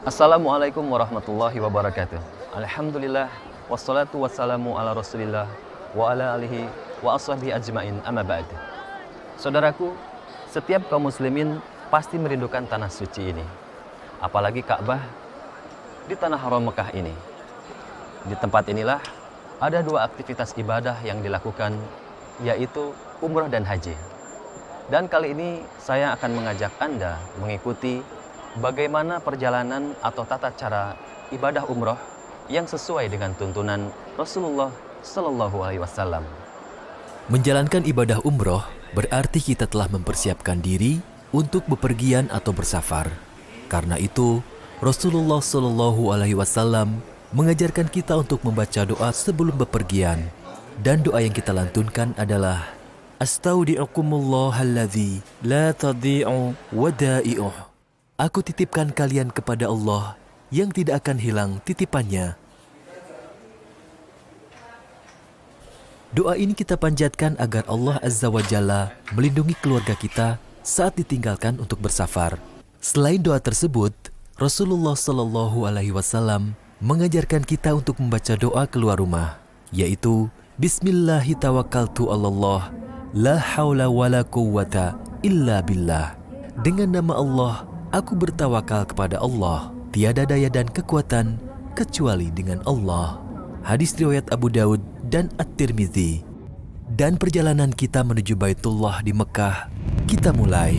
Assalamualaikum warahmatullahi wabarakatuh. Alhamdulillah, wassalatu wassalamu ala rasulillah wa ala alihi wa ashabihi ajmain amma ba'd. Saudaraku, setiap kaum muslimin pasti merindukan tanah suci ini. Apalagi Ka'bah di tanah haram Mekah ini. Di tempat inilah ada dua aktivitas ibadah yang dilakukan, yaitu umrah dan haji. Dan kali ini saya akan mengajak Anda mengikuti bagaimana perjalanan atau tata cara ibadah umroh yang sesuai dengan tuntunan Rasulullah Sallallahu Alaihi Wasallam. Menjalankan ibadah umroh berarti kita telah mempersiapkan diri untuk bepergian atau bersafar. Karena itu, Rasulullah Sallallahu Alaihi Wasallam mengajarkan kita untuk membaca doa sebelum bepergian. Dan doa yang kita lantunkan adalah Astaudi'ukumullahalladzi la tadhi'u wada'i'uh. Aku titipkan kalian kepada Allah yang tidak akan hilang titipannya. Doa ini kita panjatkan agar Allah Azza wa Jalla melindungi keluarga kita saat ditinggalkan untuk bersafar. Selain doa tersebut, Rasulullah Sallallahu Alaihi Wasallam mengajarkan kita untuk membaca doa keluar rumah, yaitu Bismillahirrahmanirrahim, la haula wa la quwwata illa billah. Dengan nama Allah, aku bertawakal kepada Allah, tiada daya dan kekuatan kecuali dengan Allah. Hadis riwayat Abu Daud dan At-Tirmidzi. Dan perjalanan kita menuju Baitullah di Mekah, kita mulai.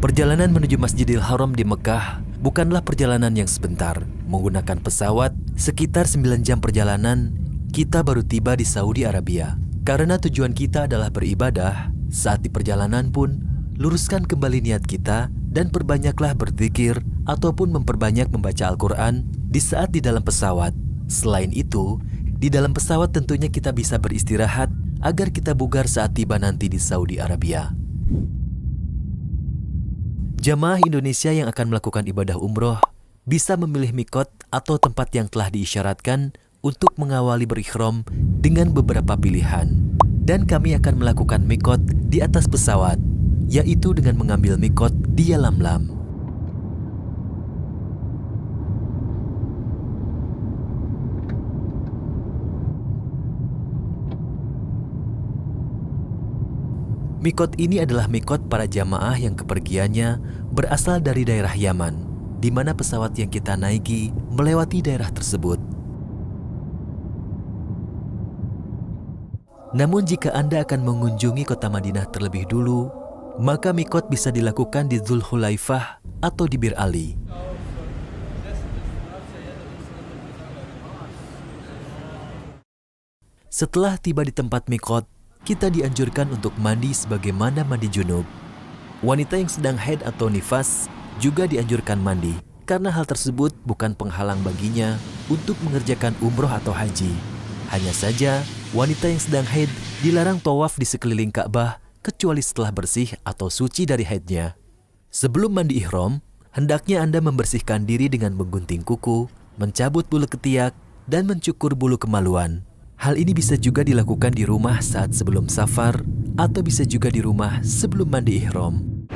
Perjalanan menuju Masjidil Haram di Mekah bukanlah perjalanan yang sebentar. Menggunakan pesawat, sekitar 9 jam perjalanan, kita baru tiba di Saudi Arabia. Karena tujuan kita adalah beribadah, saat di perjalanan pun, luruskan kembali niat kita dan perbanyaklah berzikir ataupun memperbanyak membaca Al-Quran di saat di dalam pesawat. Selain itu, di dalam pesawat tentunya kita bisa beristirahat agar kita bugar saat tiba nanti di Saudi Arabia. Jamaah Indonesia yang akan melakukan ibadah umroh bisa memilih mikot atau tempat yang telah diisyaratkan untuk mengawali berikhram dengan beberapa pilihan. Dan kami akan melakukan mikot di atas pesawat, yaitu dengan mengambil mikot di Yalamlam. Mikot ini adalah mikot para jamaah yang kepergiannya berasal dari daerah Yaman, di mana pesawat yang kita naiki melewati daerah tersebut. Namun jika Anda akan mengunjungi kota Madinah terlebih dulu, maka mikot bisa dilakukan di Dzulhulaifah atau di Bir Ali. Setelah tiba di tempat mikot, kita dianjurkan untuk mandi sebagaimana mandi junub. Wanita yang sedang haid atau nifas juga dianjurkan mandi, karena hal tersebut bukan penghalang baginya untuk mengerjakan umroh atau haji. Hanya saja, wanita yang sedang haid dilarang tawaf di sekeliling Ka'bah kecuali setelah bersih atau suci dari haidnya. Sebelum mandi ihram, hendaknya Anda membersihkan diri dengan menggunting kuku, mencabut bulu ketiak, dan mencukur bulu kemaluan. Hal ini bisa juga dilakukan di rumah saat sebelum safar, atau bisa juga di rumah sebelum mandi ihram.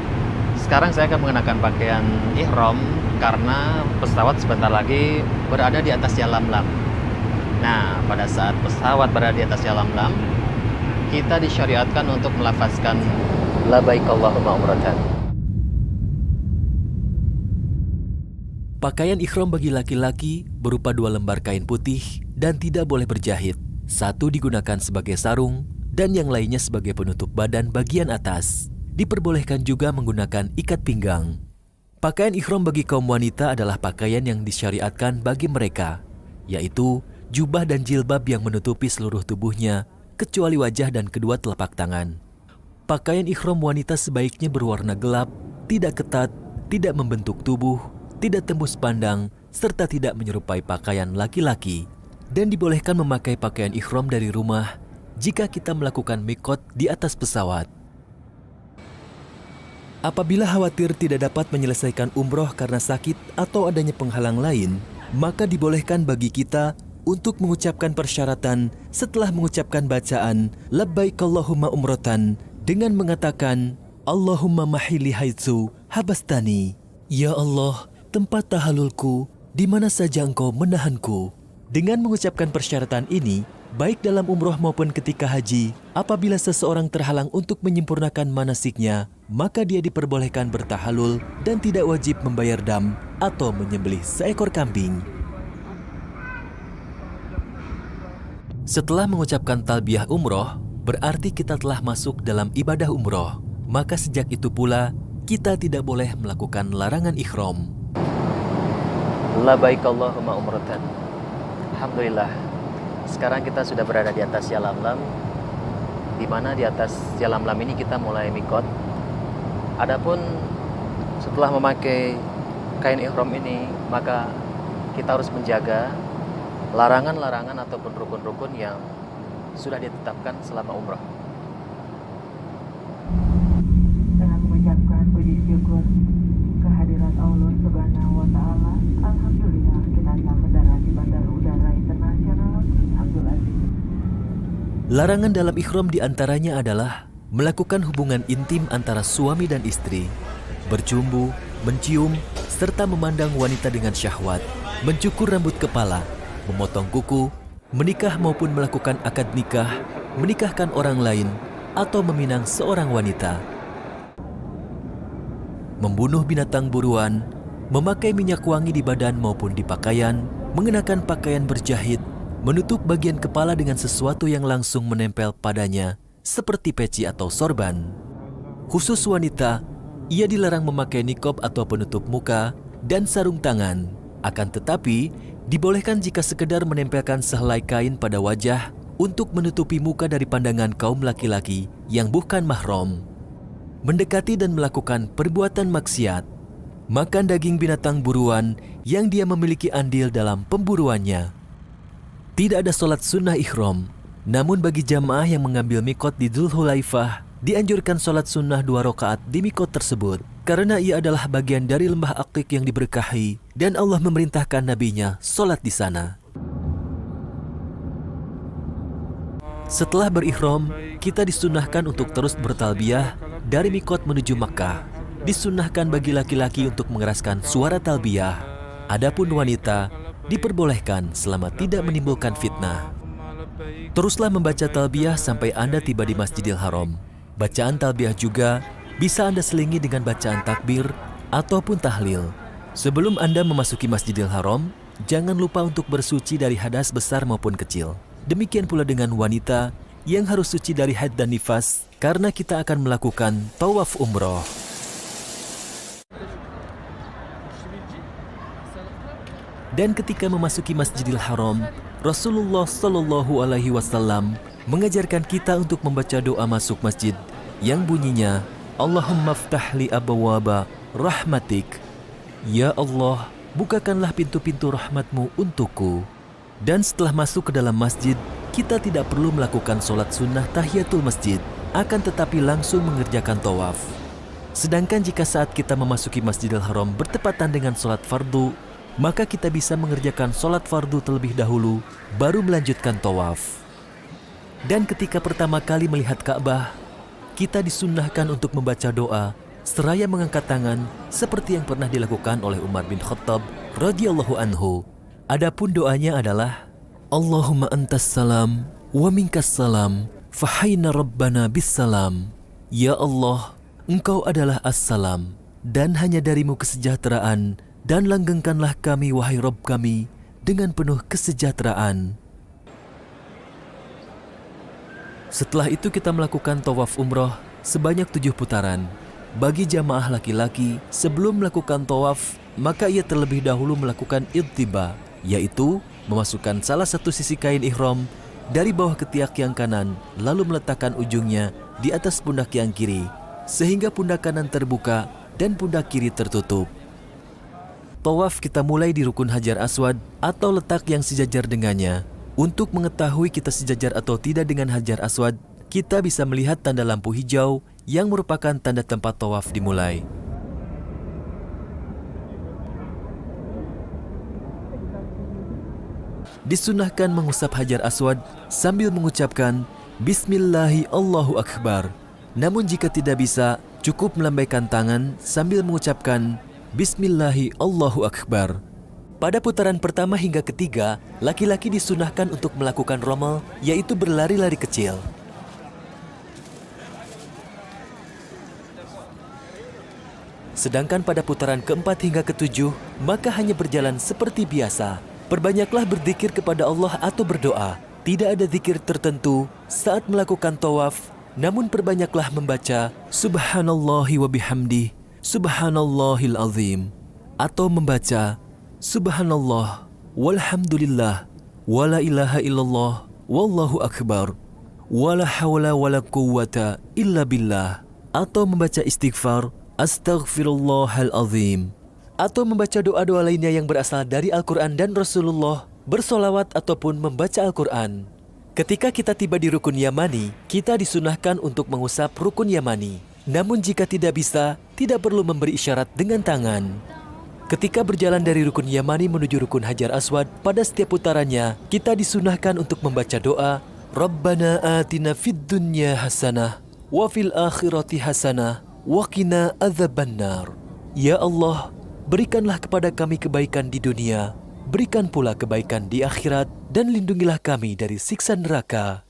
Sekarang saya akan mengenakan pakaian ihram karena pesawat sebentar lagi berada di atas Yalamlam. Nah, pada saat pesawat berada di atas Yalamlam, kita disyariatkan untuk melafazkan labbaik Allahumma umratan. Pakaian ihram bagi laki-laki berupa 2 lembar kain putih dan tidak boleh berjahit. Satu digunakan sebagai sarung dan yang lainnya sebagai penutup badan bagian atas. Diperbolehkan juga menggunakan ikat pinggang. Pakaian ihram bagi kaum wanita adalah pakaian yang disyariatkan bagi mereka, yaitu jubah dan jilbab yang menutupi seluruh tubuhnya, kecuali wajah dan kedua telapak tangan. Pakaian ihram wanita sebaiknya berwarna gelap, tidak ketat, tidak membentuk tubuh, tidak tembus pandang, serta tidak menyerupai pakaian laki-laki. Dan dibolehkan memakai pakaian ihram dari rumah jika kita melakukan mikot di atas pesawat. Apabila khawatir tidak dapat menyelesaikan umroh karena sakit atau adanya penghalang lain, maka dibolehkan bagi kita untuk mengucapkan persyaratan setelah mengucapkan bacaan labbaik Allahumma umratan dengan mengatakan Allahumma mahili haitsu habastani. Ya Allah, tempat tahalulku, di mana saja Engkau menahanku. Dengan mengucapkan persyaratan ini, baik dalam umroh maupun ketika haji, apabila seseorang terhalang untuk menyempurnakan manasiknya, maka dia diperbolehkan bertahalul dan tidak wajib membayar dam atau menyembelih seekor kambing. Setelah mengucapkan talbiyah umroh, berarti kita telah masuk dalam ibadah umroh. Maka sejak itu pula, kita tidak boleh melakukan larangan ihram. Labbaik Allahumma umratan. Alhamdulillah, sekarang kita sudah berada di atas Yalamlam, di mana di atas Yalamlam ini kita mulai mikot. Adapun setelah memakai kain ihram ini, maka kita harus menjaga larangan-larangan ataupun rukun-rukun yang sudah ditetapkan selama umrah. Dengan mengucapkan puji syukur kehadirat Allah Subhanahu wa Ta'ala, alhamdulillah kita telah mendarat di Bandara Udara Internasional Abdul Aziz. Larangan dalam ihram diantaranya adalah melakukan hubungan intim antara suami dan istri, bercumbu, mencium, serta memandang wanita dengan syahwat, mencukur rambut kepala, memotong kuku, menikah maupun melakukan akad nikah, menikahkan orang lain, atau meminang seorang wanita. Membunuh binatang buruan, memakai minyak wangi di badan maupun di pakaian, mengenakan pakaian berjahit, menutup bagian kepala dengan sesuatu yang langsung menempel padanya, seperti peci atau sorban. Khusus wanita, ia dilarang memakai nikob atau penutup muka dan sarung tangan. Akan tetapi, dibolehkan jika sekedar menempelkan sehelai kain pada wajah untuk menutupi muka dari pandangan kaum laki-laki yang bukan mahram. Mendekati dan melakukan perbuatan maksiat, makan daging binatang buruan yang dia memiliki andil dalam pemburuannya. Tidak ada solat sunnah ihram, namun bagi jamaah yang mengambil mikot di Dzulhulaifah, dianjurkan solat sunnah 2 rakaat di mikot tersebut, karena ia adalah bagian dari lembah Aqiq yang diberkahi dan Allah memerintahkan nabinya solat di sana. Setelah berihram, kita disunahkan untuk terus bertalbiyah dari mikot menuju Makkah. Disunahkan bagi laki-laki untuk mengeraskan suara talbiyah. Adapun wanita diperbolehkan selama tidak menimbulkan fitnah. Teruslah membaca talbiyah sampai Anda tiba di Masjidil Haram. Bacaan talbiyah juga bisa Anda selingi dengan bacaan takbir ataupun tahlil. Sebelum Anda memasuki Masjidil Haram, jangan lupa untuk bersuci dari hadas besar maupun kecil. Demikian pula dengan wanita yang harus suci dari haid dan nifas, karena kita akan melakukan tawaf umroh. Dan ketika memasuki Masjidil Haram, Rasulullah Shallallahu Alaihi Wasallam mengajarkan kita untuk membaca doa masuk masjid yang bunyinya, Allahumma ftahli abwaba rahmatik. Ya Allah, bukakanlah pintu-pintu rahmatmu untukku. Dan setelah masuk ke dalam masjid, kita tidak perlu melakukan sholat sunnah tahiyatul masjid, akan tetapi langsung mengerjakan tawaf. Sedangkan jika saat kita memasuki Masjidil Haram bertepatan dengan sholat fardu, maka kita bisa mengerjakan sholat fardu terlebih dahulu, baru melanjutkan tawaf. Dan ketika pertama kali melihat Ka'bah, kita disunnahkan untuk membaca doa seraya mengangkat tangan seperti yang pernah dilakukan oleh Umar bin Khattab radhiyallahu anhu. Adapun doanya adalah Allahumma antas salam wa minkas salam fahayna rabbana bis salam. Ya Allah, Engkau adalah as-salam dan hanya darimu kesejahteraan, dan langgengkanlah kami wahai Rabb kami dengan penuh kesejahteraan. Setelah itu kita melakukan tawaf umroh sebanyak 7 putaran. Bagi jamaah laki-laki, sebelum melakukan tawaf, maka ia terlebih dahulu melakukan idtiba, yaitu memasukkan salah satu sisi kain ihram dari bawah ketiak yang kanan, lalu meletakkan ujungnya di atas pundak yang kiri, sehingga pundak kanan terbuka dan pundak kiri tertutup. Tawaf kita mulai di rukun Hajar Aswad atau letak yang sejajar dengannya. Untuk mengetahui kita sejajar atau tidak dengan Hajar Aswad, kita bisa melihat tanda lampu hijau yang merupakan tanda tempat tawaf dimulai. Disunahkan mengusap Hajar Aswad sambil mengucapkan Bismillahi Allahu Akbar. Namun jika tidak bisa, Cukup melambaikan tangan sambil mengucapkan Bismillahi Allahu Akbar. Pada putaran pertama hingga ketiga, laki-laki disunahkan untuk melakukan romal, yaitu berlari-lari kecil. Sedangkan pada putaran keempat hingga ketujuh, maka hanya berjalan seperti biasa. Perbanyaklah berzikir kepada Allah atau berdoa. Tidak ada zikir tertentu saat melakukan tawaf, namun perbanyaklah membaca Subhanallahi wa bihamdi, Subhanallahil azim, atau membaca Subhanallah, walhamdulillah, wala ilaha illallah, wallahu akbar, wala hawla wala quwwata illa billah, atau membaca istighfar Astaghfirullahalazim, atau membaca doa-doa lainnya yang berasal dari Al-Quran dan Rasulullah, bersolawat ataupun membaca Al-Quran. Ketika kita tiba di Rukun Yamani, kita disunahkan untuk mengusap Rukun Yamani. Namun jika tidak bisa, tidak perlu memberi isyarat dengan tangan. Ketika berjalan dari Rukun Yamani menuju Rukun Hajar Aswad, pada setiap putarannya, kita disunahkan untuk membaca doa, Rabbana atina fid dunya hasanah, wa fil akhirati hasanah, wa qina adzabannar. Ya Allah, berikanlah kepada kami kebaikan di dunia, berikan pula kebaikan di akhirat, dan lindungilah kami dari siksa neraka.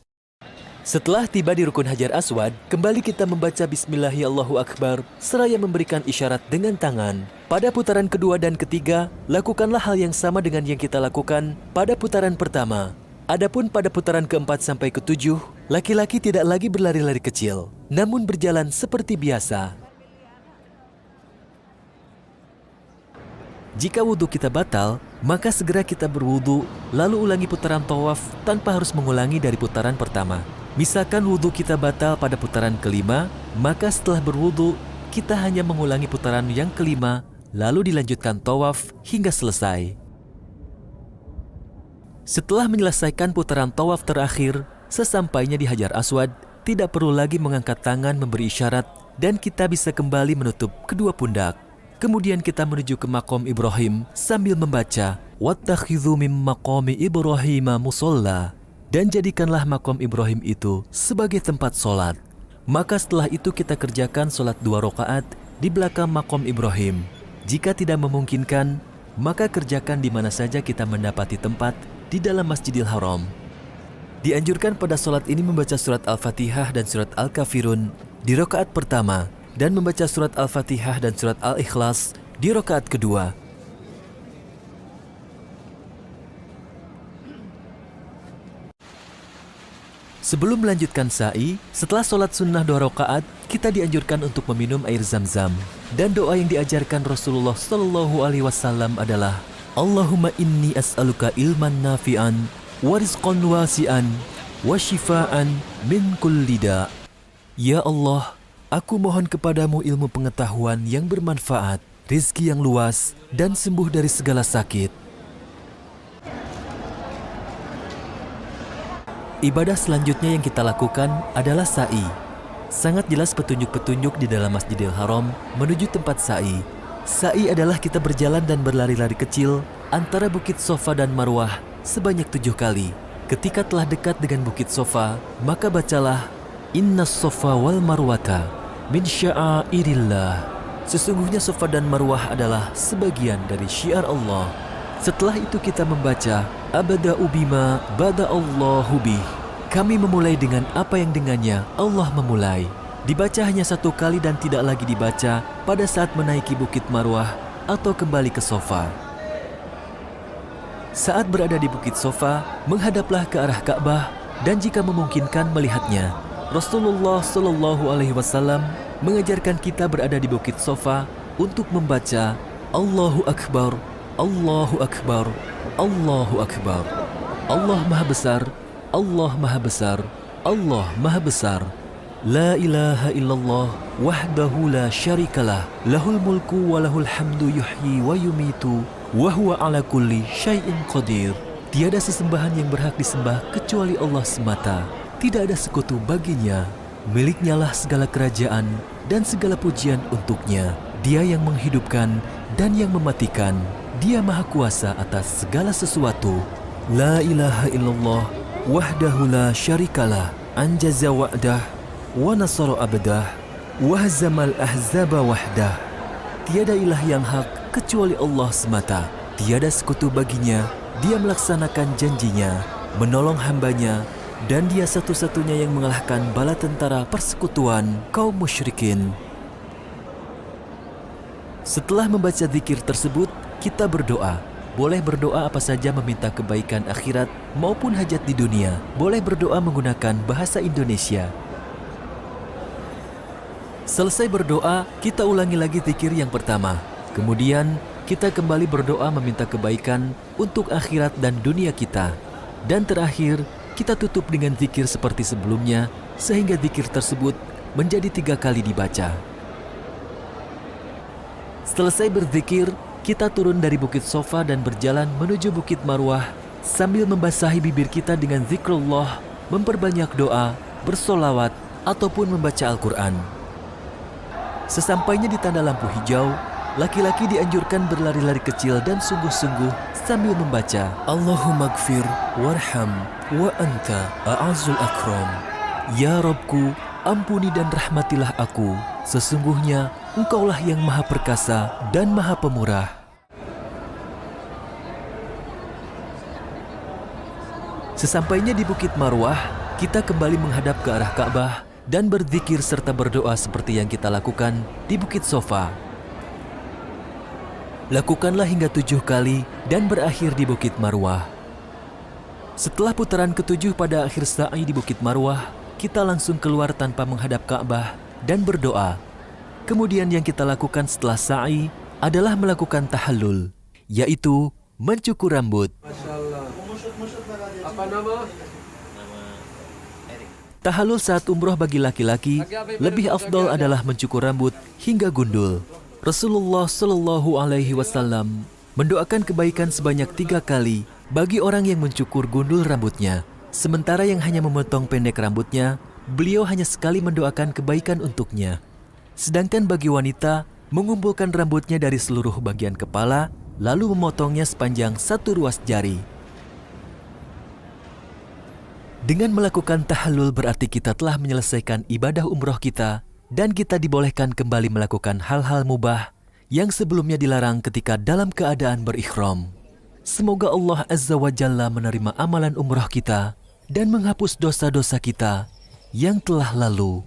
Setelah tiba di Rukun Hajar Aswad, kembali kita membaca Bismillahirrahmanirrahim seraya memberikan isyarat dengan tangan. Pada putaran kedua dan ketiga, lakukanlah hal yang sama dengan yang kita lakukan pada putaran pertama. Adapun pada putaran keempat sampai ketujuh, laki-laki tidak lagi berlari-lari kecil, namun berjalan seperti biasa. Jika wudhu kita batal, maka segera kita berwudhu, lalu ulangi putaran tawaf tanpa harus mengulangi dari putaran pertama. Misalkan wudhu kita batal pada putaran kelima, maka setelah berwudhu, kita hanya mengulangi putaran yang kelima, lalu dilanjutkan tawaf hingga selesai. Setelah menyelesaikan putaran tawaf terakhir, sesampainya di Hajar Aswad, tidak perlu lagi mengangkat tangan memberi isyarat dan kita bisa kembali menutup kedua pundak. Kemudian kita menuju ke Maqam Ibrahim sambil membaca Wattakhidhu mim maqami Ibrahima musalla, dan jadikanlah Maqam Ibrahim itu sebagai tempat solat. Maka setelah itu kita kerjakan solat 2 rakaat di belakang Maqam Ibrahim. Jika tidak memungkinkan, maka kerjakan di mana saja kita mendapati tempat di dalam Masjidil Haram. Dianjurkan pada solat ini membaca surat Al-Fatihah dan surat Al-Kafirun di rakaat pertama dan membaca surat Al-Fatihah dan surat Al-Ikhlas di rakaat kedua. Sebelum melanjutkan sa'i, setelah solat sunnah 2 rakaat, kita dianjurkan untuk meminum air zam-zam. Dan doa yang diajarkan Rasulullah SAW adalah Allahumma inni as'aluka ilman nafi'an, wa rizqan wasi'an, wa shifaan min kulli da'. Ya Allah, aku mohon kepadamu ilmu pengetahuan yang bermanfaat, rizki yang luas, dan sembuh dari segala sakit. Ibadah selanjutnya yang kita lakukan adalah sa'i. Sangat jelas petunjuk-petunjuk di dalam Masjidil Haram menuju tempat sa'i. Sa'i adalah kita berjalan dan berlari-lari kecil antara Bukit Sofa dan Marwah sebanyak 7 kali. Ketika telah dekat dengan Bukit Sofa, maka bacalah Innas Sofa wal Marwata min sya'airillah. Sesungguhnya Sofa dan Marwah adalah sebagian dari syiar Allah. Setelah itu kita membaca Abada'u bima bada'allahu bih. Kami memulai dengan apa yang dengannya Allah memulai. Dibaca hanya 1 kali dan tidak lagi dibaca pada saat menaiki Bukit Marwah atau kembali ke Sofa. Saat berada di Bukit Sofa, menghadaplah ke arah Ka'bah dan jika memungkinkan melihatnya. Rasulullah SAW mengajarkan kita berada di Bukit Sofa untuk membaca Allahu Akbar, Allahu Akbar, Allahu Akbar. Allah Maha Besar, Allah Maha Besar, Allah Maha Besar. La ilaha illallah wahdahu la syarikalah, lahul mulku wa lahul hamdu yuhyi wa yumitu wa huwa ala kulli syai'in qadir. Tiada sesembahan yang berhak disembah kecuali Allah semata. Tidak ada sekutu baginya. Miliknya lah segala kerajaan dan segala pujian untuknya. Dia yang menghidupkan dan yang mematikan. Dia maha kuasa atas segala sesuatu. La ilaha illallah wahdahu la syarikalah, anjaza wa'dah wa nasara abdah wahzamal ahzaba wahdah. Tiada ilah yang hak kecuali Allah semata. Tiada sekutu baginya. Dia melaksanakan janjinya, menolong hambanya, dan dia satu-satunya yang mengalahkan bala tentara persekutuan kaum musyrikin. Setelah membaca zikir tersebut, kita berdoa. Boleh berdoa apa saja meminta kebaikan akhirat maupun hajat di dunia. Boleh berdoa menggunakan bahasa Indonesia. Selesai berdoa, kita ulangi lagi zikir yang pertama. Kemudian, kita kembali berdoa meminta kebaikan untuk akhirat dan dunia kita. Dan terakhir, kita tutup dengan zikir seperti sebelumnya, sehingga zikir tersebut menjadi 3 kali dibaca. Selesai berzikir, kita turun dari Bukit Sofa dan berjalan menuju Bukit Marwah sambil membasahi bibir kita dengan zikrullah, memperbanyak doa, bersolawat, ataupun membaca Al-Quran. Sesampainya di tanda lampu hijau, laki-laki dianjurkan berlari-lari kecil dan sungguh-sungguh sambil membaca Allahumma gfir warham wa anta a'azul akram. Ya Robku, ampuni dan rahmatilah aku. Sesungguhnya Engkaulah yang maha perkasa dan maha pemurah. Sesampainya di Bukit Marwah, kita kembali menghadap ke arah Ka'bah dan berzikir serta berdoa seperti yang kita lakukan di Bukit Sofa. Lakukanlah hingga 7 kali dan berakhir di Bukit Marwah. Setelah putaran ke-7 pada akhir sa'i di Bukit Marwah, kita langsung keluar tanpa menghadap Ka'bah dan berdoa. Kemudian yang kita lakukan setelah sa'i adalah melakukan tahallul, yaitu mencukur rambut. Apa nama? Tahallul saat umroh bagi laki-laki lebih afdol adalah mencukur rambut hingga gundul. Rasulullah Shallallahu Alaihi Wasallam mendoakan kebaikan sebanyak 3 kali bagi orang yang mencukur gundul rambutnya. Sementara yang hanya memotong pendek rambutnya, beliau hanya sekali mendoakan kebaikan untuknya. Sedangkan bagi wanita, mengumpulkan rambutnya dari seluruh bagian kepala, lalu memotongnya sepanjang 1 ruas jari. Dengan melakukan tahallul berarti kita telah menyelesaikan ibadah umroh kita, dan kita dibolehkan kembali melakukan hal-hal mubah yang sebelumnya dilarang ketika dalam keadaan berikhram. Semoga Allah Azza wa Jalla menerima amalan umroh kita dan menghapus dosa-dosa kita yang telah lalu.